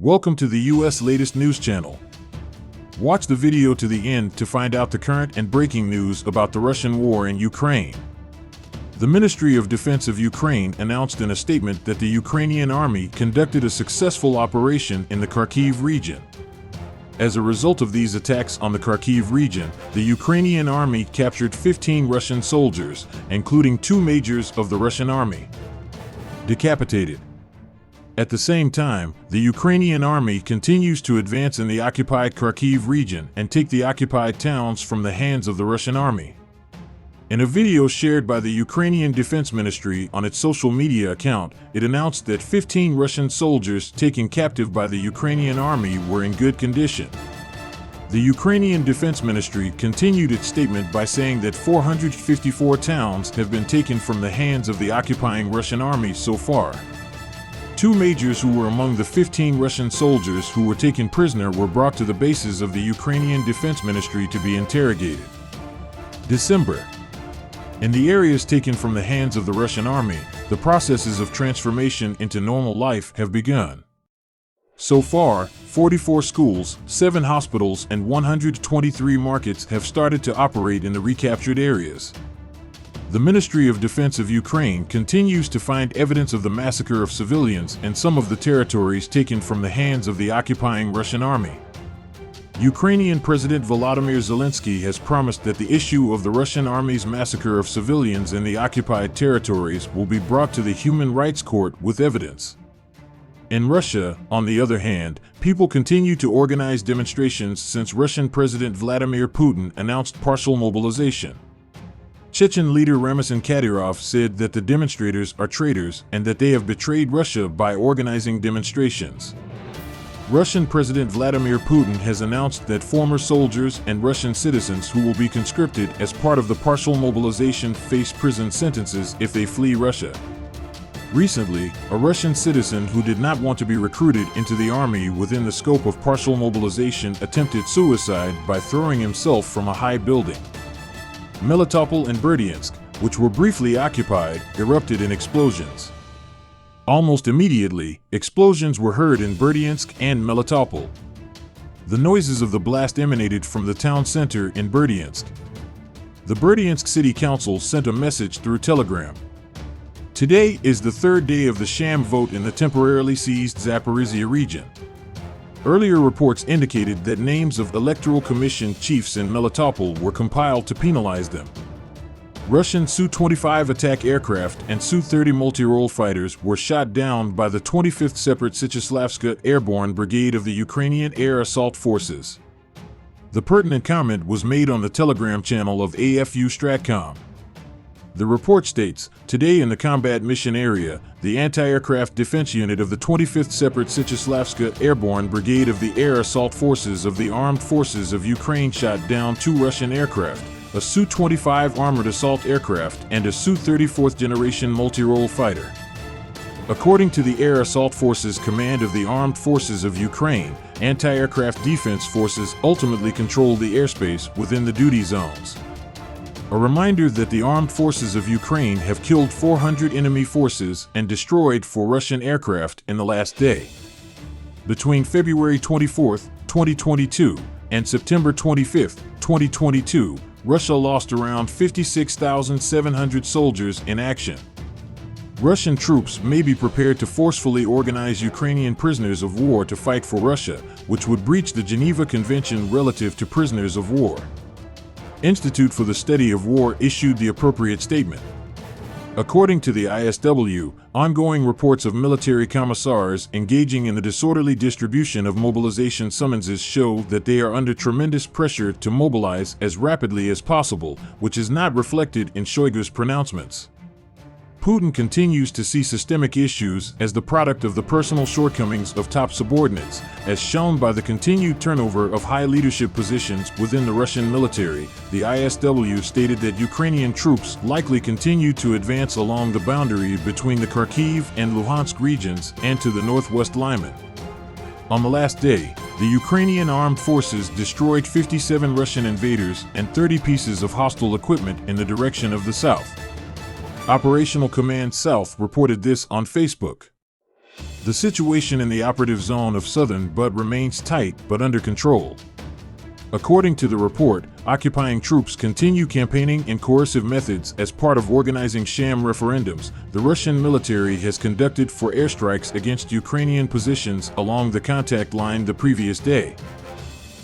Welcome to the U.S. latest news channel. Watch the video to the end to find out the current and breaking news about the Russian war in Ukraine. The Ministry of Defense of Ukraine announced in a statement that the Ukrainian army conducted a successful operation in the Kharkiv region. As a result of these attacks on the Kharkiv region, the Ukrainian army captured 15 Russian soldiers, including 2 majors of the Russian army, decapitated. At the same time, the Ukrainian army continues to advance in the occupied Kharkiv region and take the occupied towns from the hands of the Russian army. In a video shared by the Ukrainian Defense Ministry on its social media account, it announced that 15 Russian soldiers taken captive by the Ukrainian army were in good condition. The Ukrainian Defense Ministry continued its statement by saying that 454 towns have been taken from the hands of the occupying Russian army so far. 2 majors who were among the 15 Russian soldiers who were taken prisoner were brought to the bases of the Ukrainian Defense Ministry to be interrogated. December. In the areas taken from the hands of the Russian army, the processes of transformation into normal life have begun. So far, 44 schools, 7 hospitals, and 123 markets have started to operate in the recaptured areas. The Ministry of Defense of Ukraine continues to find evidence of the massacre of civilians in some of the territories taken from the hands of the occupying Russian army. Ukrainian President Vladimir Zelensky has promised that the issue of the Russian army's massacre of civilians in the occupied territories will be brought to the Human Rights Court with evidence. In Russia, on the other hand, people continue to organize demonstrations since Russian President Vladimir Putin announced partial mobilization. Chechen leader Ramzan Kadyrov said that the demonstrators are traitors and that they have betrayed Russia by organizing demonstrations. Russian President Vladimir Putin has announced that former soldiers and Russian citizens who will be conscripted as part of the partial mobilization face prison sentences if they flee Russia. Recently, a Russian citizen who did not want to be recruited into the army within the scope of partial mobilization attempted suicide by throwing himself from a high building. Melitopol and Berdyansk, which were briefly occupied, erupted in explosions. Almost immediately, explosions were heard in Berdyansk and Melitopol. The noises of the blast emanated from the town center in Berdyansk. The Berdyansk City Council sent a message through Telegram. Today is the 3rd day of the sham vote in the temporarily seized Zaporizhia region. Earlier reports indicated that names of Electoral Commission chiefs in Melitopol were compiled to penalize them. Russian Su-25 attack aircraft and Su-30 multi-role fighters were shot down by the 25th Separate Syczesławska Airborne Brigade of the Ukrainian Air Assault Forces. The pertinent comment was made on the Telegram channel of AFU Stratcom. The report states, today in the combat mission area, the anti-aircraft defense unit of the 25th Separate Syczesławska Airborne Brigade of the Air Assault Forces of the Armed Forces of Ukraine shot down 2 Russian aircraft, a Su-25 armored assault aircraft and a Su-30 4th-generation multi-role fighter. According to the Air Assault Forces Command of the Armed Forces of Ukraine, anti-aircraft defense forces ultimately control the airspace within the duty zones. A reminder that the armed forces of Ukraine have killed 400 enemy forces and destroyed 4 Russian aircraft in the last day. Between February 24, 2022 and September 25, 2022, Russia lost around 56,700 soldiers in action. Russian troops may be prepared to forcefully organize Ukrainian prisoners of war to fight for Russia, which would breach the Geneva Convention relative to prisoners of war. Institute for the Study of War issued the appropriate statement. According to the ISW, ongoing reports of military commissars engaging in the disorderly distribution of mobilization summonses show that they are under tremendous pressure to mobilize as rapidly as possible, which is not reflected in Shoigu's pronouncements. Putin continues to see systemic issues as the product of the personal shortcomings of top subordinates, as shown by the continued turnover of high leadership positions within the Russian military. The ISW stated that Ukrainian troops likely continue to advance along the boundary between the Kharkiv and Luhansk regions and to the northwest Lyman. On the last day, the Ukrainian armed forces destroyed 57 Russian invaders and 30 pieces of hostile equipment in the direction of the south. Operational Command South reported this on Facebook. The situation in the operative zone of southern Bud remains tight but under control. According to the report, occupying troops continue campaigning and coercive methods as part of organizing sham referendums the Russian military has conducted for airstrikes against Ukrainian positions along the contact line the previous day.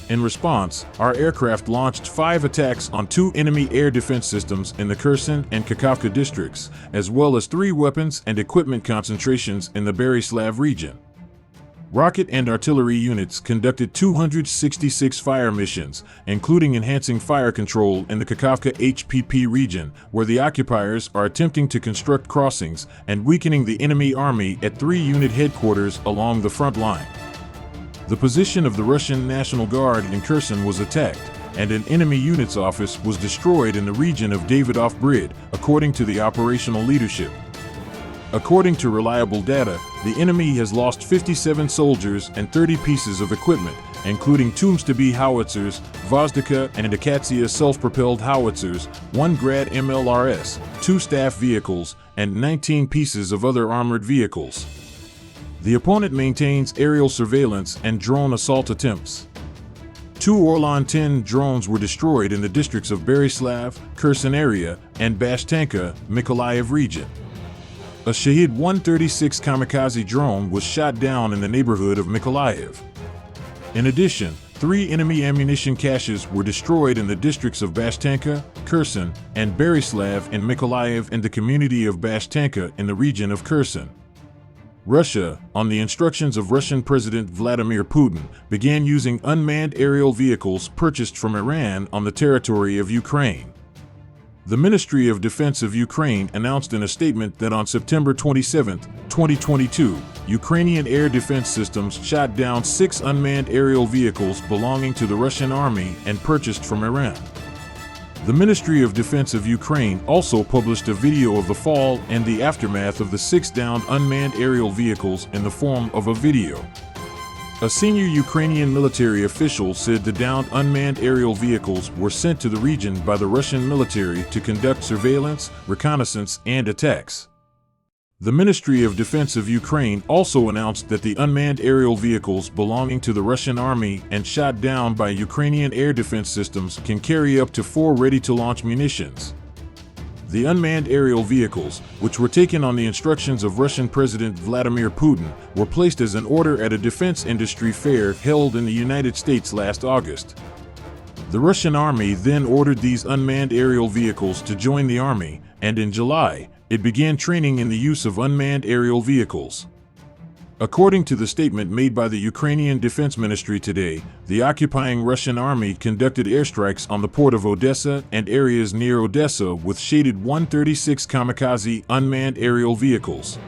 In response, our aircraft launched 5 attacks on 2 enemy air defense systems in the Kherson and Kakhovka districts, as well as 3 weapons and equipment concentrations in the Berislav region. Rocket and artillery units conducted 266 fire missions, including enhancing fire control in the Kakhovka HPP region, where the occupiers are attempting to construct crossings and weakening the enemy army at 3 unit headquarters along the front line. The position of the Russian National Guard in Kherson was attacked, and an enemy unit's office was destroyed in the region of Davidov-Brid, according to the operational leadership. According to reliable data, the enemy has lost 57 soldiers and 30 pieces of equipment, including 2 Mstab howitzers, Vozdika and Akatsiya self-propelled howitzers, 1 Grad MLRS, 2 staff vehicles, and 19 pieces of other armored vehicles. The opponent maintains aerial surveillance and drone assault attempts. 2 Orlan 10 drones were destroyed in the districts of Berislav, Kherson area, and Bashtanka, Mykolaiv region. A Shahid 136 kamikaze drone was shot down in the neighborhood of Mykolaiv. In addition, 3 enemy ammunition caches were destroyed in the districts of Bashtanka, Kherson, and Berislav in Mykolaiv and the community of Bashtanka in the region of Kherson. Russia, on the instructions of Russian President Vladimir Putin, began using unmanned aerial vehicles purchased from Iran on the territory of Ukraine. The Ministry of Defense of Ukraine announced in a statement that on September 27, 2022, Ukrainian air defense systems shot down 6 unmanned aerial vehicles belonging to the Russian army and purchased from Iran. The Ministry of Defense of Ukraine also published a video of the fall and the aftermath of the 6 downed unmanned aerial vehicles in the form of a video. A senior Ukrainian military official said the downed unmanned aerial vehicles were sent to the region by the Russian military to conduct surveillance, reconnaissance, and attacks. The Ministry of Defense of Ukraine also announced that the unmanned aerial vehicles belonging to the Russian army and shot down by Ukrainian air defense systems can carry up to 4 ready-to-launch munitions. The unmanned aerial vehicles, which were taken on the instructions of Russian President Vladimir Putin, were placed as an order at a defense industry fair held in the United States last August. The Russian army then ordered these unmanned aerial vehicles to join the army, and in July, it began training in the use of unmanned aerial vehicles. According to the statement made by the Ukrainian Defense Ministry today, the occupying Russian army conducted airstrikes on the port of Odessa and areas near Odessa with shaded 136 kamikaze unmanned aerial vehicles.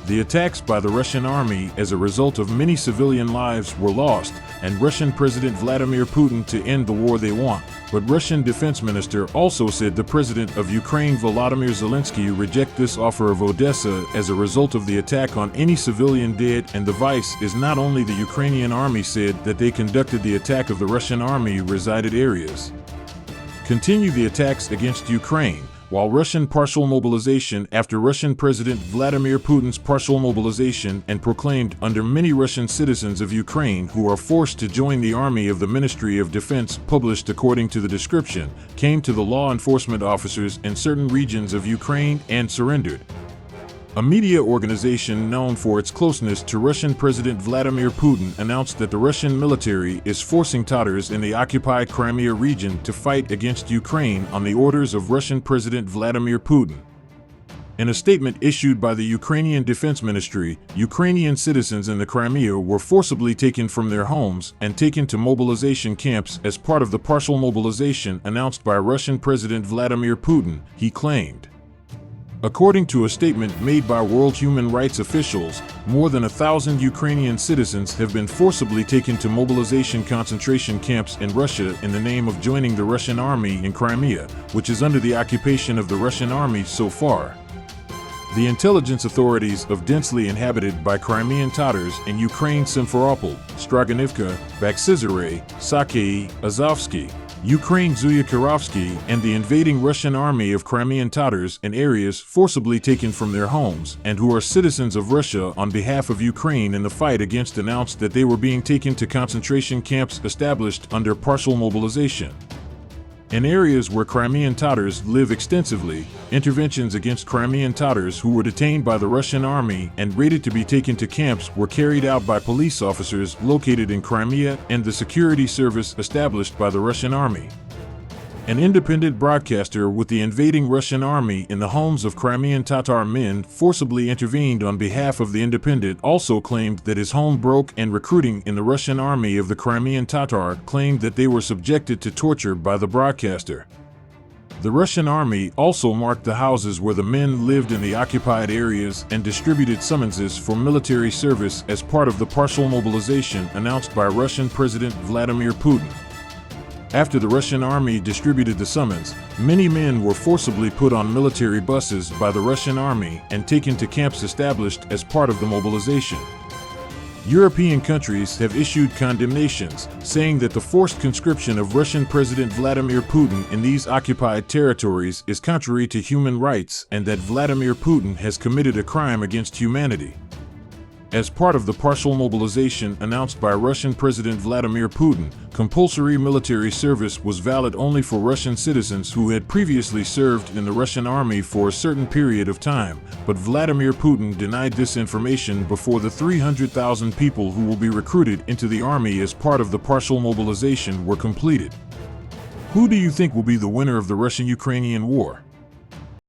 The attacks by the Russian army as a result of many civilian lives were lost, and Russian President Vladimir Putin to end the war they want. But Russian Defense Minister also said the President of Ukraine Volodymyr Zelensky reject this offer of Odessa as a result of the attack on any civilian dead, and the vice is not only the Ukrainian army said that they conducted the attack of the Russian army resided areas. Continue the attacks against Ukraine, while Russian partial mobilization after Russian President Vladimir Putin's partial mobilization and proclaimed under many Russian citizens of Ukraine who are forced to join the army of the Ministry of Defense published according to the description, came to the law enforcement officers in certain regions of Ukraine and surrendered. A media organization known for its closeness to Russian President Vladimir Putin announced that the Russian military is forcing Tatars in the occupied Crimea region to fight against Ukraine on the orders of Russian President Vladimir Putin. In a statement issued by the Ukrainian Defense Ministry, Ukrainian citizens in the Crimea were forcibly taken from their homes and taken to mobilization camps as part of the partial mobilization announced by Russian President Vladimir Putin, he claimed. According to a statement made by World Human Rights officials, more than 1,000 Ukrainian citizens have been forcibly taken to mobilization concentration camps in Russia in the name of joining the Russian army in Crimea, which is under the occupation of the Russian army so far. The intelligence authorities of densely inhabited by Crimean Tatars in Ukraine Simferopol, Stroganivka, Baksizere, Sakei, Azovsky, Ukraine Zhuyakirovsky and the invading Russian army of Crimean Tatars in areas forcibly taken from their homes and who are citizens of Russia on behalf of Ukraine in the fight against announced that they were being taken to concentration camps established under partial mobilization. In areas where Crimean Tatars live extensively, interventions against Crimean Tatars who were detained by the Russian army and rated to be taken to camps were carried out by police officers located in Crimea and the security service established by the Russian army. An independent broadcaster with the invading Russian army in the homes of Crimean Tatar men forcibly intervened on behalf of the independent also claimed that his home broke, and recruiting in the Russian army of the Crimean Tatar claimed that they were subjected to torture by the broadcaster. The Russian army also marked the houses where the men lived in the occupied areas and distributed summonses for military service as part of the partial mobilization announced by Russian President Vladimir Putin. After the Russian army distributed the summons, many men were forcibly put on military buses by the Russian army and taken to camps established as part of the mobilization. European countries have issued condemnations, saying that the forced conscription of Russian President Vladimir Putin in these occupied territories is contrary to human rights and that Vladimir Putin has committed a crime against humanity. As part of the partial mobilization announced by Russian President Vladimir Putin, compulsory military service was valid only for Russian citizens who had previously served in the Russian army for a certain period of time, but Vladimir Putin denied this information before the 300,000 people who will be recruited into the army as part of the partial mobilization were completed. Who do you think will be the winner of the Russian-Ukrainian war?